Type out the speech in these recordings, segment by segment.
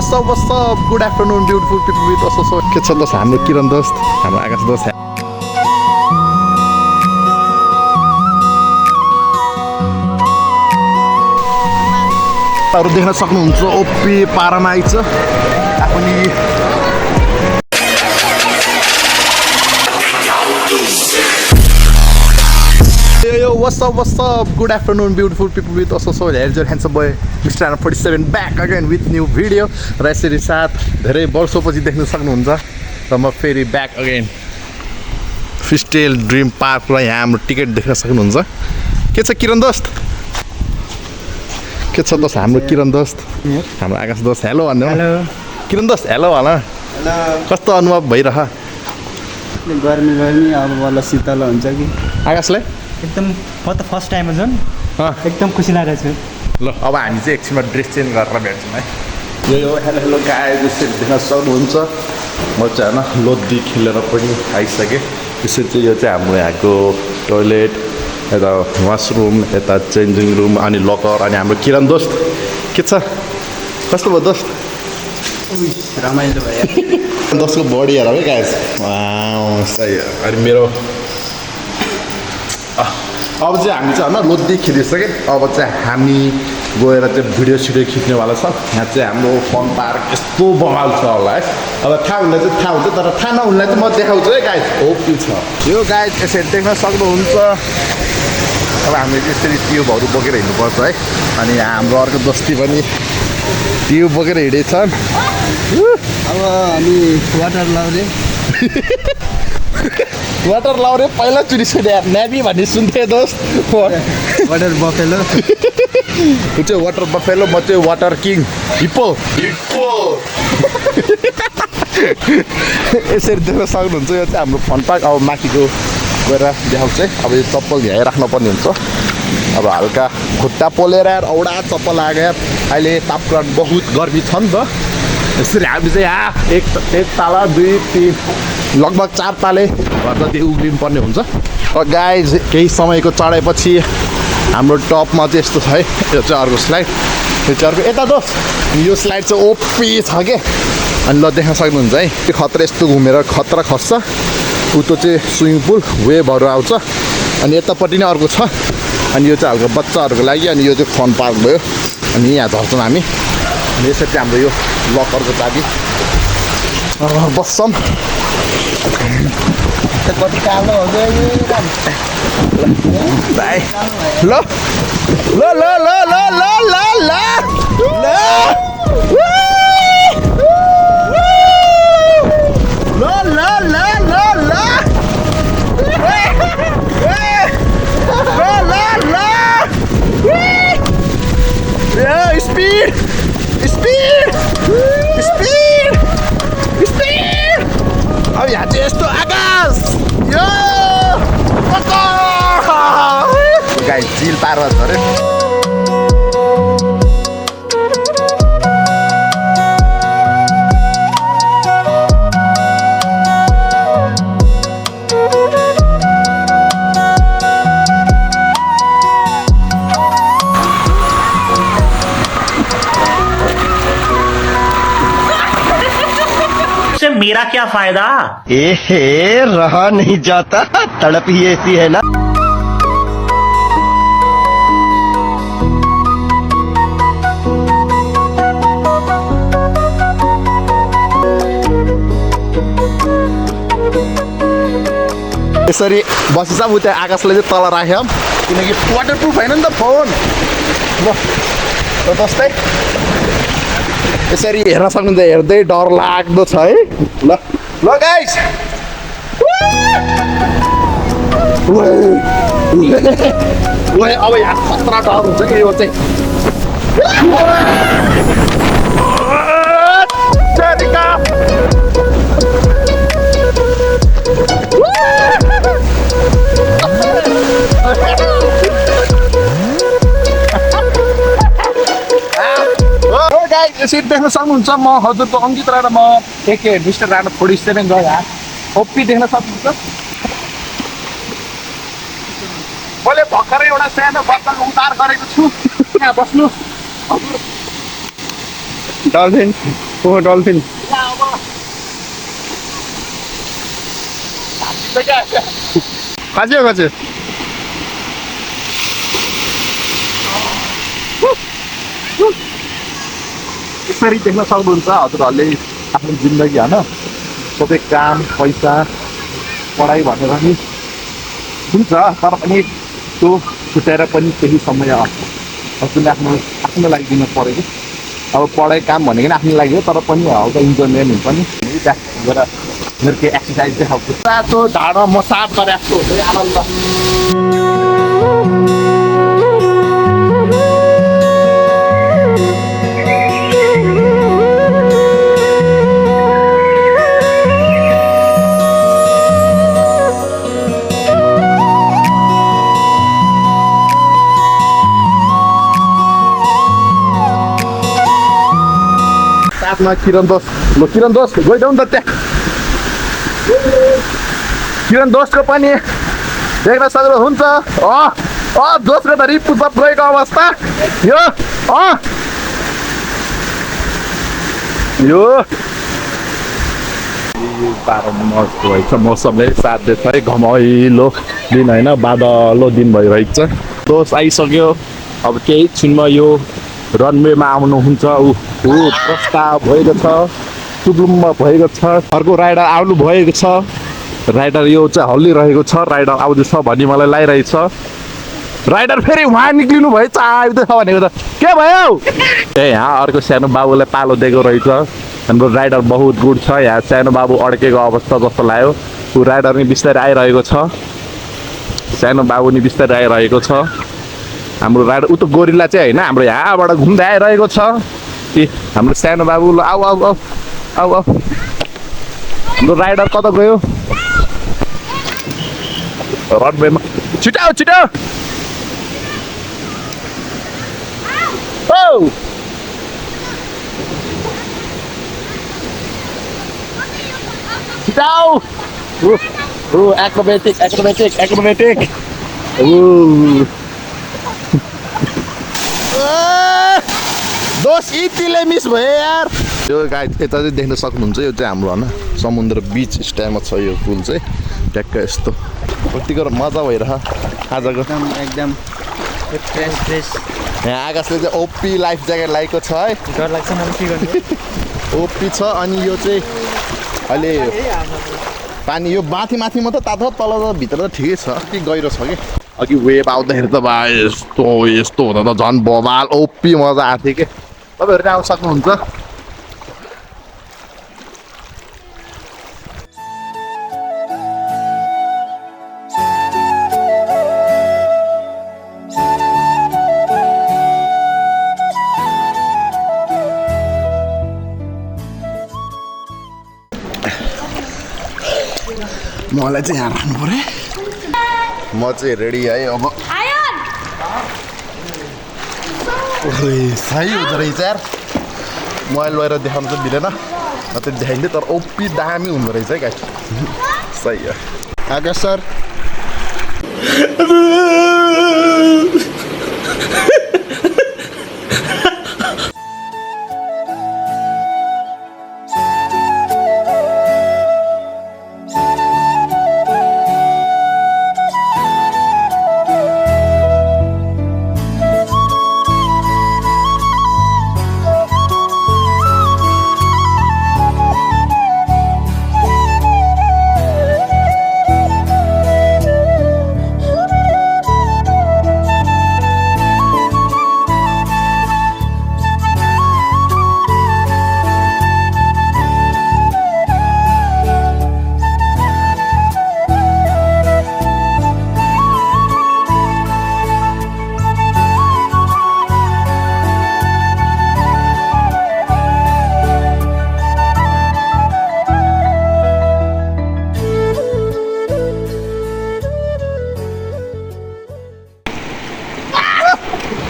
what's up? Good afternoon, beautiful people with us. So, के छ दोस्त हाम्रो किरण दोस्त, हाम्रो आकाश दोस्त। तपाईहरु देख्न सक्नुहुन्छ ओपी पारामा आइछ। आफुले Yo, what's up? Good afternoon, beautiful people with us. So, here's your handsome boy, Mr. 47 back again with new video. र यसरी साथ धेरै वर्षपछि देख्न सक्नुहुन्छ र म फेरि ब्याक अगेन फिस्टेल ड्रिम पार्क र यहाँ हाम्रो टिकट देख्न सक्नुहुन्छ। के छ किरण दोस्त? के छ दोस्त हाम्रो किरण दोस्त, हाम्रो आकाश दोस्त? हेलो भन्नु। हेलो किरण दोस्त, हेलो भन। हेलो। कस्तो अनुभव भइरह? गर्मी अब बल्ल शीतल हुन्छ कि। आकाशलाई एकदम म त फर्स्ट टाइम झन् एकदम खुसी लागिरहेको छु। ल अब हामी चाहिँ एकछिनमा ड्रेस चेन्ज गरेर भेट्छौँ है। यो हेलो गाइस, यसरी देख्न सक्नुहुन्छ म चाहिँ होइन लोधी खेलेर पनि आइसकेँ। यसरी चाहिँ यो चाहिँ हाम्रो यहाँको टोइलेट, यता वासरुम, यता चेन्जिङ रुम अनि लकर अनि हाम्रो किरण दोस्त। के छ? कस्तो भयो दोस्त? रमाइलो भयो। दोस्तको बडी हेर है गाइस, सही। अनि मेरो अब चाहिँ हामी चाहिँ होइन लोधी खेलिसक्यो। अब चाहिँ हामी गएर चाहिँ भिडियो सिडियो खिच्नेवाला छ। यहाँ चाहिँ हाम्रो फन पार्क यस्तो बवाल छ होला है। अब थाहा हुनेलाई चाहिँ थाहा हुन्छ, तर थाहा नहुनेलाई चाहिँ म देखाउँछु है गाइस। ओके छ यो गाइस, यसरी देख्न सक्नुहुन्छ। अब हामीले चाहिँ यसरी ट्युबहरू बोकेर हिँड्नुपर्छ है। अनि यहाँ हाम्रो अर्को दोस्ती पनि ट्युब बोकेर हिँडेछन्। अब हामी वाटर लाउने वाटर लाउने पहिलाचोटि सुने न्याबी भन्ने सुन्थेँ दोस्त। Water buffalo. तँ चाहिँ वाटर बफेलो, म चाहिँ वाटर किङ हिप्पो। यसरी देख्न सक्नुहुन्छ। यो चाहिँ हाम्रो फन पार्क। अब माथिको गएर देखाउँछ है। अब यो चप्पल यहाँ राख्नुपर्ने हुन्छ। अब हल्का खुट्टा पोलेर औडा चप्पल आएर अहिले तापक्रम बहुत गर्मी छ नि त। यसरी हामी चाहिँ यहाँ एक ताला 2 3 लगभग 4 ताले घर जति उक्लिनु पर्ने हुन्छ। गाइज केही समयको चढाएपछि हाम्रो टपमा चाहिँ यस्तो छ है। यो चाहिँ अर्को स्लाइड, यो चाहिँ अर्को। यता दोस्त यो स्लाइड चाहिँ ओपी छ क्या। अनि ल देख्न सक्नुहुन्छ है। त्यो खतरा यस्तो घुमेर खतरा खस्छ। उतो चाहिँ स्विमिङ पुल वेभहरू आउँछ। अनि यतापट्टि नै अर्को छ। अनि यो चाहिँ हल्का बच्चाहरूको लागि। अनि यो चाहिँ फन पार्क भयो। अनि यहाँ झर्छौँ हामी। अनि यसरी चाहिँ हाम्रो यो लकरको चाबी बस्छौँ। कति कालो हो गयो भाइ। ल ल ल ल ल ल ल ल स्पिड स्पिड स्पिड स्पिड। अब यहाँ चाहिँ यस्तो आकाश यो गाई झिल पार छ अरे। मेरा क्या फायदा? एहे रहा नहीं जाता, तड़प ही ऐसी है ना। यसरी बसिन्छ। उ त्यहाँ आकाशले चाहिँ तल राख्यौँ किनकि वाटरप्रुफ होइन नि त फोन। ल जस्तै यसरी हेर्न सक्नुहुन्छ। हेर्दै डर लाग्दो छ है। ल ल गाइस, अब यहाँ खतरा डर हुन्छ कि यो चाहिँ। यसरी देख्न सक्नुहुन्छ। म हजुरको अङ्कित राणा, म एके मिस्टर राणा 47 गएर ओपी देख्न सक्नुहुन्छ। मैले भर्खरै एउटा सानो बच्चाको उद्धार गरेको छु। यहाँ बस्नु हजुर। डल्फिन ओ डल्फिन खच्यो खच्यो यसरी देख्न सक्नुहुन्छ हजुरहरूले आफ्नो जिन्दगी होइन सबै काम पैसा पढाइ भनेर नि हुन्छ तर पनि त्यो छुट्याएर पनि केही समय हजुरले आफ्नो लागि दिनु पऱ्यो कि अब पढाइ काम भनेको नि आफ्नो लागि हो तर पनि हल्का इन्जोयमेन्ट हुन्छ नि त्यहाँ गएर मेरो केही एक्सर्साइज चाहिँ खाएको तातो ढाडमा मसाज गरेको हुन्छ आनन्द साथमा किरण दोष ल किरण दोष गइदेऊ नि त त्यहाँ किरण दोषको पनि देख्न सक्नु हुन्छ दोषको त रिपुसप गएको अवस्था यो मस्त भएछ मौसमले साथ दिएछ है घमाइलो दिन होइन बादलो दिन भइरहेको छ दोष आइसक्यो अब केही छिनमा यो रनवेमा आउनुहुन्छ ऊ प्रस्ताव भएको छ सुगुम्ब भएको छ अर्को राइडर आउनु भएको छ राइडर यो चाहिँ हल्लिरहेको छ राइडर आउँदैछ भन्ने मलाई लागिरहेछ राइडर फेरि उहाँ निक्लिनु भएछ आउँदैछ भनेको त के भयो ए यहाँ अर्को सानो बाबुलाई पालो दिएको रहेछ हाम्रो राइडर बहुत गुड छ यहाँ सानो बाबु अड्केको अवस्था जस्तो लाग्यो ऊ राइडर नि बिस्तारै आइरहेको छ सानो बाबु नि बिस्तारै आइरहेको छ हाम्रो राइडर उता गोरिल्ला चाहिँ होइन हाम्रो यहाँबाट घुम्दै आइरहेको छ ए हाम्रो सानो बाबु ल आऊ आऊ आऊ आऊ आऊ हाम्रो राइडर कता गयो रनवेमा छिटो छिटो ओ छिटो एक्रोबेटिक दोष यतिले मिस भयो यार यो गाई यता चाहिँ देख्न सक्नुहुन्छ यो चाहिँ हाम्रो होइन समुद्र बिच स्टाइलमा छ यो पुल चाहिँ ट्याक्क यस्तो कतिको मजा भइरह आजको एकदम फ्रेस यहाँ आकाशले चाहिँ ओपी लाइफ ज्याकेट लगाएको छ है डर लाग्छ न के गर्नु ओपी छ अनि यो चाहिँ अहिले पानी यो माथि माथि मात्रै तातो तल त भित्र त ठिकै छ कि गहिरो छ कि अघि वेब आउँदाखेरि त बा यस्तो हुँदा त झन् बबाल ओपी मजा आएको थियो कि तपाईँहरू चाहिँ आउनु सक्नुहुन्छ मलाई चाहिँ यहाँ राख्नु पर्यो म चाहिँ रेडी है अब सही हुँदो रहेछ यार मोबाइल लगेर देखाउनु चाहिँ मिलेन नत्र देखाइन्थ्यो तर ओपी दामी हुँदो रहेछ है गाई सही हो आकाश सर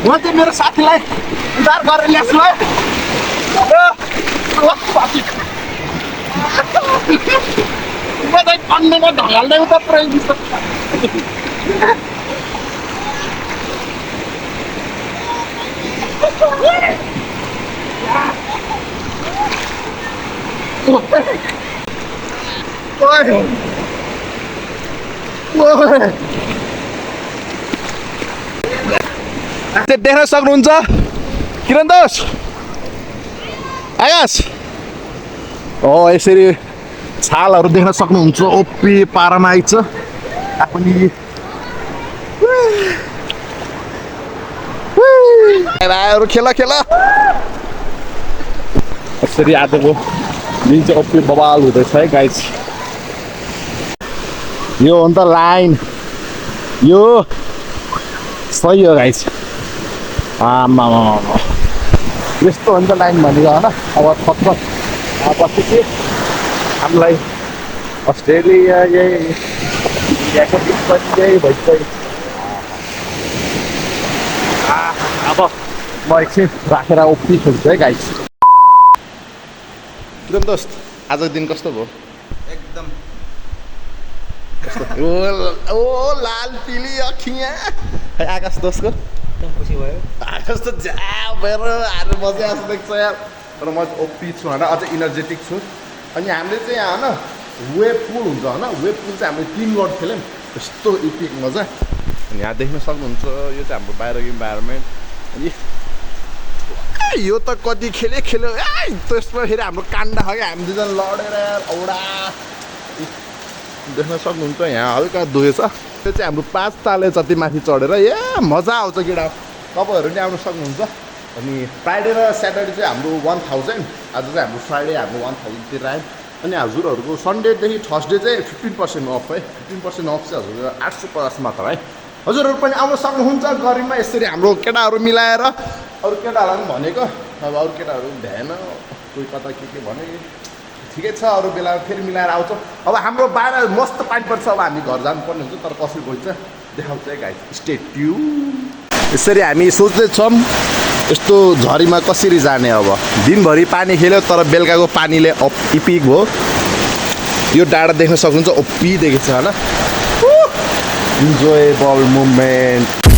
म चाहिँ मेरो साथीलाई उद्धार गरेर ल्याछु है म चाहिँ कन्नेमा ढल्दै उता पुऱ्याइदिन्छ देख्न सक्नुहुन्छ किरण दोष आकाश हो यसरी छालहरू देख्न सक्नुहुन्छ ओपी पारामा आइछ आफनी भाइहरू खेल खेल यसरी आजको दिन चाहिँ ओपी बवाल हुँदैछ है गाइस यो हो नि त लाइन यो सही हो गाइस आमा यस्तो हो नि त लाइन भनेको होइन अब थप पछि चाहिँ हामीलाई अस्ट्रेलिया यही इन्डियाको बिचपछि यही भइसक्यो अब म एकछिन राखेर ओपी खेल्छु है गाइस किरण दोस्त आजको दिन कस्तो भयो एकदम ओ लाल पिली अखियाँ है आकाश दोस्तको एकदम खुसी भयो आकाश त ज्या भएर आएर मजा आएको देख्छ यार तर म चाहिँ ओपी छु होइन अझ इनर्जेटिक छु अनि हामीले चाहिँ यहाँ होइन वेब पुल हुन्छ होइन वेब पुल चाहिँ हामीले 3 गड खेल्यौँ यस्तो इपिक मजा अनि यहाँ देख्न सक्नुहुन्छ यो चाहिँ हाम्रो बाहिरको इन्भाइरोमेन्ट अनि यो त कति खेल्यो त्यसमा फेरि हाम्रो काण्ड खायो हामी दुईजना लडेर औडा देख्न सक्नुहुन्छ यहाँ हल्का दुखेछ त्यो चाहिँ हाम्रो 5 ताले जति माथि चढेर मजा आउँछ केटा तपाईँहरू नि आउनु सक्नुहुन्छ अनि फ्राइडे र स्याटरडे चाहिँ हाम्रो 1000 आज चाहिँ हाम्रो फ्राइडे हाम्रो 1000तिर आयो अनि हजुरहरूको सन्डेदेखि थर्सडे चाहिँ 15% अफ है 15% अफ चाहिँ हजुर 850 मात्र है हजुरहरू पनि आउन सक्नुहुन्छ गरिबमा यसरी हाम्रो केटाहरू मिलाएर अरू केटाहरूलाई पनि भनेको अब अरू केटाहरू भ्याएन कोही कता के भने ठिकै छ अरू बेला फेरि मिलाएर आउँछ अब हाम्रो बाहिर मस्त पानी पर्छ अब हामी घर जानुपर्ने हुन्छ तर कसरी गइन्छ देखाउँछ है गाइस स्टे ट्युन यसरी हामी सोच्दैछौँ यस्तो झरीमा कसरी जाने अब दिनभरि पानी खेल्यो तर बेलुकाको पानीले इपिक भयो यो डाँडा देख्न सक्नुहुन्छ ओपी देखेको छ होइन इन्जोयबल मोमेन्ट